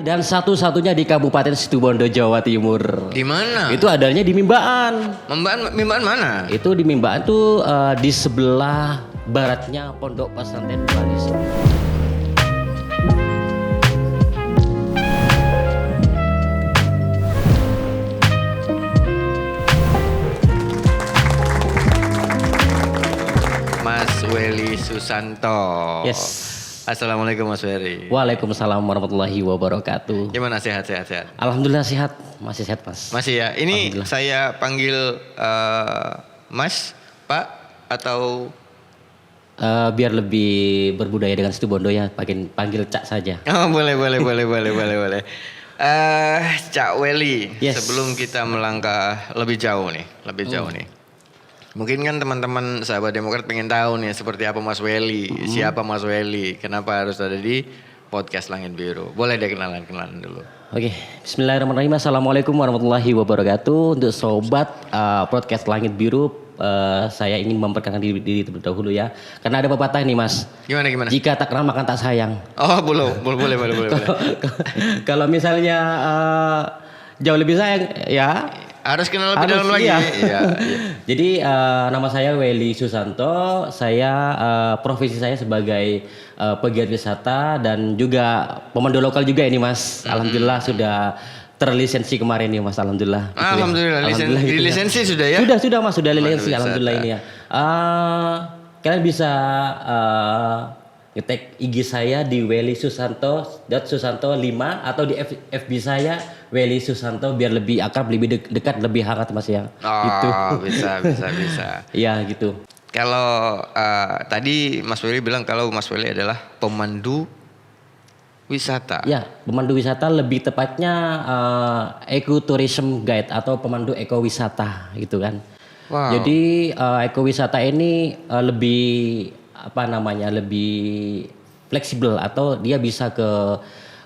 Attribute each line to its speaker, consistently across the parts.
Speaker 1: Dan satu-satunya di Kabupaten Situbondo, Jawa Timur.
Speaker 2: Di mana?
Speaker 1: Itu adanya di Mimbaan.
Speaker 2: Mimbaan mana?
Speaker 1: Itu di Mimbaan tuh di sebelah baratnya Pondok Pesantren Walis.
Speaker 2: Mas Welly Susanto.
Speaker 1: Yes.
Speaker 2: Assalamualaikum Mas Welly.
Speaker 1: Waalaikumsalam warahmatullahi wabarakatuh.
Speaker 2: Gimana sehat?
Speaker 1: Alhamdulillah sehat, masih sehat Mas.
Speaker 2: Masih ya. Ini saya panggil Mas, Pak atau
Speaker 1: Biar lebih berbudaya dengan Situbondo ya, panggil Cak saja.
Speaker 2: Oh, boleh. Cak Welly.
Speaker 1: Yes.
Speaker 2: Sebelum kita melangkah lebih jauh nih. Mungkin kan teman-teman sahabat Demokrat pengen tahu nih seperti apa Mas Welly, siapa Mas Welly, kenapa harus ada di podcast Langit Biru. Boleh deh kenalan dulu.
Speaker 1: Oke, bismillahirrahmanirrahim. Assalamualaikum warahmatullahi wabarakatuh. Untuk sobat podcast Langit Biru, saya ingin memperkenalkan diri terlebih dahulu ya. Karena ada pepatah nih Mas.
Speaker 2: Gimana?
Speaker 1: Jika tak kenal maka tak sayang.
Speaker 2: Oh, boleh.
Speaker 1: Kalau misalnya jauh lebih sayang ya.
Speaker 2: Harus kenal lebih dalam lagi. Iya.
Speaker 1: Jadi nama saya Welly Susanto. Saya profesi saya sebagai pegiat wisata dan juga pemandu lokal juga ini Mas. Alhamdulillah sudah terlisensi kemarin nih Mas. Alhamdulillah.
Speaker 2: Alhamdulillah. Lisensi sudah ya?
Speaker 1: Sudah Mas, sudah lisensi. Alhamdulillah ini ya. Kalian bisa ngetek IG saya di Welly Susanto .susanto5 atau di FB saya Welly Susanto biar lebih akrab, lebih dekat, lebih hangat Mas ya.
Speaker 2: Oh,
Speaker 1: gitu.
Speaker 2: bisa.
Speaker 1: Iya gitu.
Speaker 2: Kalau tadi Mas Welly bilang kalau Mas Welly adalah pemandu wisata.
Speaker 1: Ya, pemandu wisata lebih tepatnya ecotourism guide atau pemandu ekowisata gitu kan.
Speaker 2: Wow.
Speaker 1: Jadi ekowisata ini lebih fleksibel atau dia bisa ke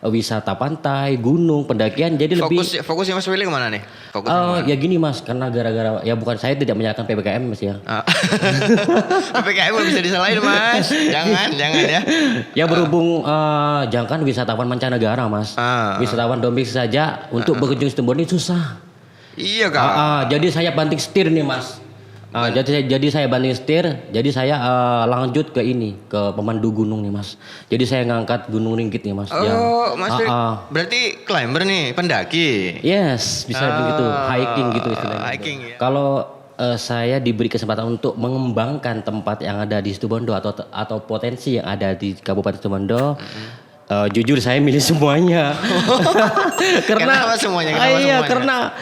Speaker 1: wisata pantai, gunung, pendakian. Jadi
Speaker 2: fokusnya Mas Welly kemana nih?
Speaker 1: Ya gini Mas, karena gara-gara ya bukan saya tidak menyalahkan PPKM Mas ya.
Speaker 2: PPKM bisa disalahin Mas. Jangan ya.
Speaker 1: Ya berhubung jangan wisatawan mancanegara Mas. Wisatawan domestik saja untuk berkunjung Situbondo ini susah.
Speaker 2: Iya Kak.
Speaker 1: Jadi saya banting setir nih Mas. Jadi saya banting setir, jadi saya lanjut ke pemandu gunung nih Mas. Jadi saya ngangkat Gunung Ringgit nih Mas.
Speaker 2: Mas berarti climber nih, pendaki.
Speaker 1: Yes, bisa begitu, hiking gitu istilahnya.
Speaker 2: Hiking ya.
Speaker 1: Kalau saya diberi kesempatan untuk mengembangkan tempat yang ada di Situbondo atau potensi yang ada di Kabupaten Situbondo. Jujur saya milih semuanya.
Speaker 2: Kenapa semuanya?
Speaker 1: Karena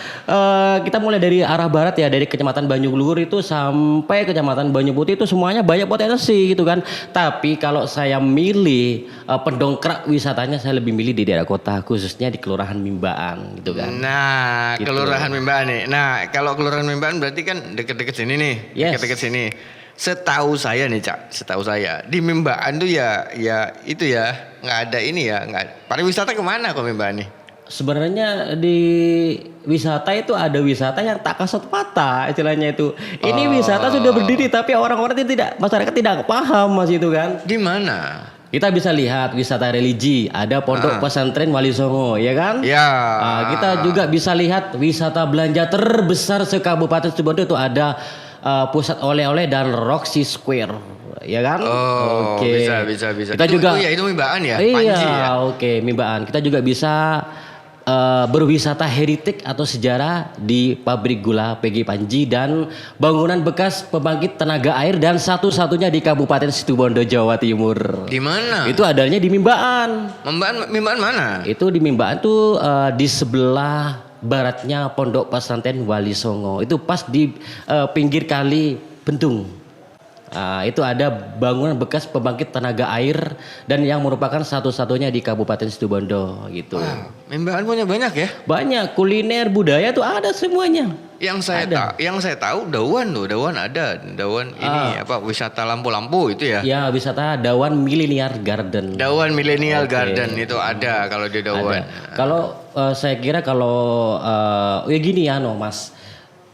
Speaker 1: kita mulai dari arah barat ya, dari Kecamatan Banyugluhur itu sampai Kecamatan Banyu Putih itu semuanya banyak potensi gitu kan. Tapi kalau saya milih pendongkrak wisatanya, saya lebih milih di daerah kota, khususnya di Kelurahan Mimbaan gitu kan.
Speaker 2: Nah, gitu. Kelurahan Mimbaan nih. Nah, kalau Kelurahan Mimbaan berarti kan deket-deket sini nih.
Speaker 1: Yes.
Speaker 2: Deket-deket sini. Setahu saya nih Cak, di Mimbaan tuh ya itu ya nggak ada ini ya, nggak. Pariwisata kemana kok Mimbaan nih?
Speaker 1: Sebenarnya di wisata itu ada wisata yang tak kasat mata istilahnya itu. Ini wisata sudah berdiri tapi orang-orang masyarakat tidak paham Mas itu kan.
Speaker 2: Di mana?
Speaker 1: Kita bisa lihat wisata religi, ada Pondok Pesantren Wali Songo, ya kan?
Speaker 2: Ya.
Speaker 1: Kita juga bisa lihat wisata belanja terbesar se-Kabupaten Situbondo itu ada pusat oleh-oleh dan Roxy Square, ya kan?
Speaker 2: Oke. Bisa.
Speaker 1: Kita juga
Speaker 2: itu Mimbaan ya?
Speaker 1: Iya,
Speaker 2: Panji ya?
Speaker 1: Oke, Mimbaan. Kita juga bisa berwisata heritage atau sejarah di pabrik gula PG Panji dan bangunan bekas pembangkit tenaga air dan satu-satunya di Kabupaten Situbondo, Jawa Timur.
Speaker 2: Di mana?
Speaker 1: Itu adanya di Mimbaan.
Speaker 2: Mimbaan mana?
Speaker 1: Itu di Mimbaan tuh di sebelah baratnya Pondok Pesantren Wali Songo. Itu pas di pinggir kali Bentung. Itu ada bangunan bekas pembangkit tenaga air dan yang merupakan satu-satunya di Kabupaten Situbondo gitu.
Speaker 2: Mimbaan punya banyak ya?
Speaker 1: Banyak, kuliner, budaya tuh ada semuanya.
Speaker 2: Yang saya tahu Dawan ada. Dawan ini wisata lampu-lampu itu ya?
Speaker 1: Ya, wisata Dawan Millennial Garden.
Speaker 2: Dawan Millennial Garden itu ada kalau di Dawan.
Speaker 1: Kalau saya kira ya gini ya Mas.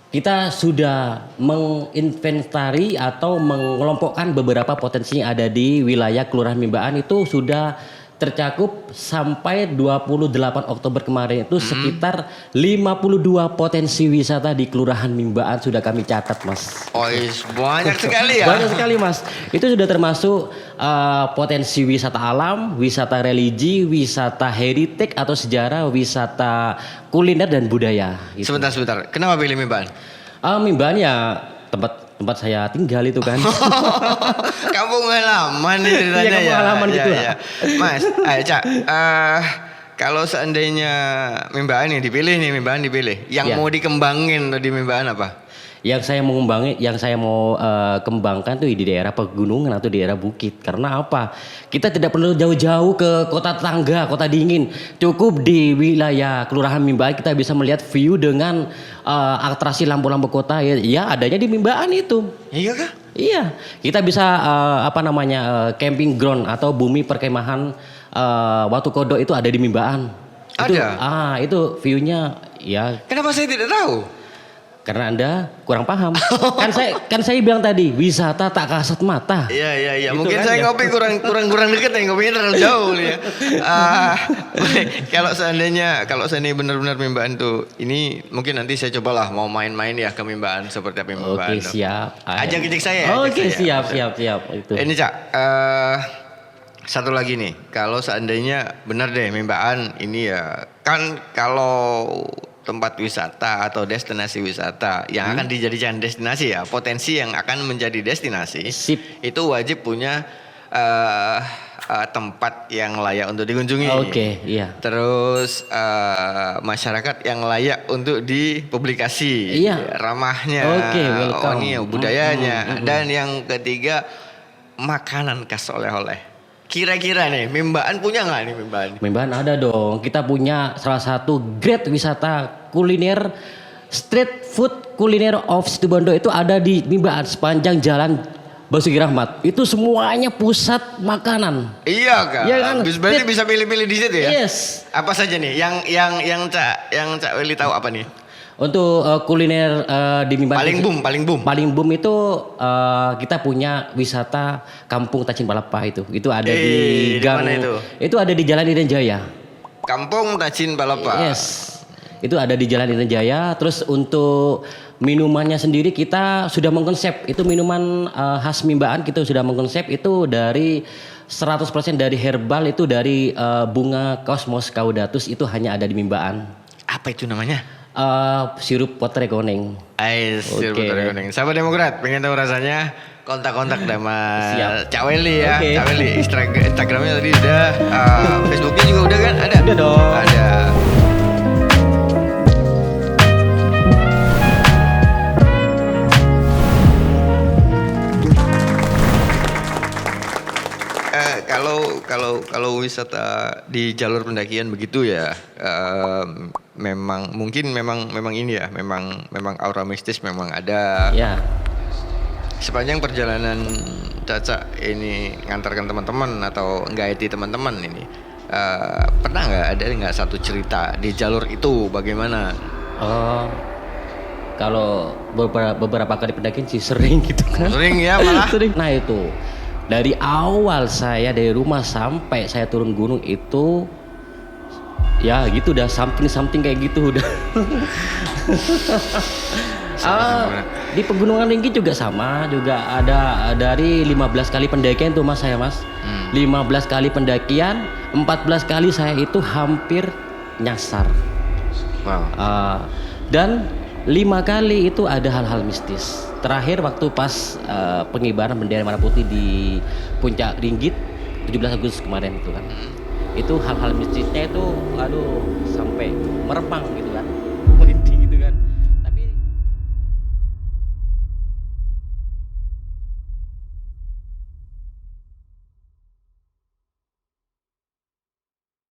Speaker 1: Kita sudah menginventari atau mengelompokkan beberapa potensi yang ada di wilayah Kelurahan Mimbaan itu sudah tercakup sampai 28 Oktober kemarin itu sekitar 52 potensi wisata di Kelurahan Mimbaan sudah kami catat, Mas.
Speaker 2: Oh, banyak sekali ya.
Speaker 1: Banyak sekali, Mas. Itu sudah termasuk potensi wisata alam, wisata religi, wisata heritage atau sejarah, wisata kuliner dan budaya. Gitu.
Speaker 2: Sebentar. Kenapa pilih Mimbaan?
Speaker 1: Mimbaan ya tempat saya tinggal itu kan.
Speaker 2: Kampung halaman nih ceritanya
Speaker 1: Iya, kampung halaman gitu lah.
Speaker 2: Ya. Mas, ayo Cak, kalau seandainya Mimbaan dipilih, yang
Speaker 1: Ya.
Speaker 2: mau dikembangin di Mimbaan apa?
Speaker 1: Yang saya mau kembangkan tuh di daerah pegunungan atau di daerah bukit. Karena apa? Kita tidak perlu jauh-jauh ke kota tetangga, kota dingin. Cukup di wilayah Kelurahan Mimbaan kita bisa melihat view dengan atraksi lampu-lampu kota ya adanya di Mimbaan itu.
Speaker 2: Iya kah?
Speaker 1: Iya, kita bisa camping ground atau bumi perkemahan Watu Kodok itu ada di Mimbaan.
Speaker 2: Ada?
Speaker 1: Itu view-nya ya.
Speaker 2: Kenapa saya tidak tahu?
Speaker 1: Karena Anda kurang paham. kan saya bilang tadi wisata tak kasat mata.
Speaker 2: Iya.
Speaker 1: Gitu
Speaker 2: Mungkin
Speaker 1: kan
Speaker 2: saya
Speaker 1: ya.
Speaker 2: ngopi kurang deket ya, ngopinya terlalu jauh nih ya. Kalau seandainya benar-benar Mimbaan tuh, ini mungkin nanti saya cobalah mau main-main ya ke Mimbaan seperti apa Mimbaan.
Speaker 1: Oke, siap.
Speaker 2: Ajak saya.
Speaker 1: Oke,
Speaker 2: ajak saya.
Speaker 1: siap itu.
Speaker 2: Ini Cak, satu lagi nih, kalau seandainya benar deh Mimbaan ini ya kan kalau tempat wisata atau destinasi wisata yang akan dijadikan destinasi ya, potensi yang akan menjadi destinasi,
Speaker 1: Sip.
Speaker 2: itu wajib punya tempat yang layak untuk dikunjungi.
Speaker 1: Oke, iya.
Speaker 2: Terus masyarakat yang layak untuk dipublikasi,
Speaker 1: Iya.
Speaker 2: ramahnya,
Speaker 1: Oke, welcome.
Speaker 2: budayanya, dan yang ketiga makanan khas oleh-oleh. Kira-kira nih, Mimbaan punya nggak nih Mimbaan?
Speaker 1: Mimbaan ada dong. Kita punya salah satu great wisata kuliner, street food kuliner of Situbondo itu ada di Mimbaan sepanjang jalan Basuki Rahmat. Itu semuanya pusat makanan.
Speaker 2: Iya kan?
Speaker 1: Iya kan?
Speaker 2: Berarti bisa pilih-pilih di situ ya?
Speaker 1: Yes.
Speaker 2: Apa saja nih? Yang Cak Willy tahu apa nih?
Speaker 1: Untuk kuliner di Mimbaan
Speaker 2: Paling boom.
Speaker 1: paling boom itu kita punya wisata Kampung Tacin Palapa itu ada di gang
Speaker 2: mana itu?
Speaker 1: Itu ada di Jalan Irian Jaya.
Speaker 2: Kampung Tacin Palapa.
Speaker 1: Yes. Itu ada di Jalan Irian Jaya. Terus untuk minumannya sendiri kita sudah mengkonsep itu minuman khas Mimbaan, kita sudah mengkonsep itu dari 100% dari herbal, itu dari bunga Cosmos caudatus, itu hanya ada di Mimbaan.
Speaker 2: Apa itu namanya?
Speaker 1: Sirup potre koneng.
Speaker 2: Sirup
Speaker 1: Oke.
Speaker 2: potre koneng. Sahabat Demokrat, pengen tahu rasanya? Kontak-kontak sama
Speaker 1: Siap.
Speaker 2: Cak Willy ya.
Speaker 1: Oke.
Speaker 2: Cak Willy, Instagramnya tadi udah, Facebooknya juga udah kan? Ada?
Speaker 1: Udah dong.
Speaker 2: Ada. Kalau wisata di jalur pendakian begitu ya, memang ini ya, memang aura mistis memang ada.
Speaker 1: Ya.
Speaker 2: Sepanjang perjalanan Caca ini ngantarkan teman-teman atau nggak teman-teman ini, pernah nggak satu cerita di jalur itu bagaimana?
Speaker 1: Oh. Kalau beberapa kali pendakian sih sering gitu kan.
Speaker 2: Sering ya malah.
Speaker 1: Sering. Nah itu dari awal saya dari rumah sampai saya turun gunung itu ya gitu udah something kayak gitu udah. Di Pegunungan Tinggi juga sama, juga ada dari 15 kali pendakian tuh Mas 15 kali pendakian, 14 kali saya itu hampir nyasar.
Speaker 2: Wow.
Speaker 1: Dan 5 kali itu ada hal-hal mistis. Terakhir waktu pas pengibaran bendera merah putih di Puncak Ringgit 17 Agustus kemarin itu kan. Itu hal-hal mistisnya itu aduh sampai meremang gitu.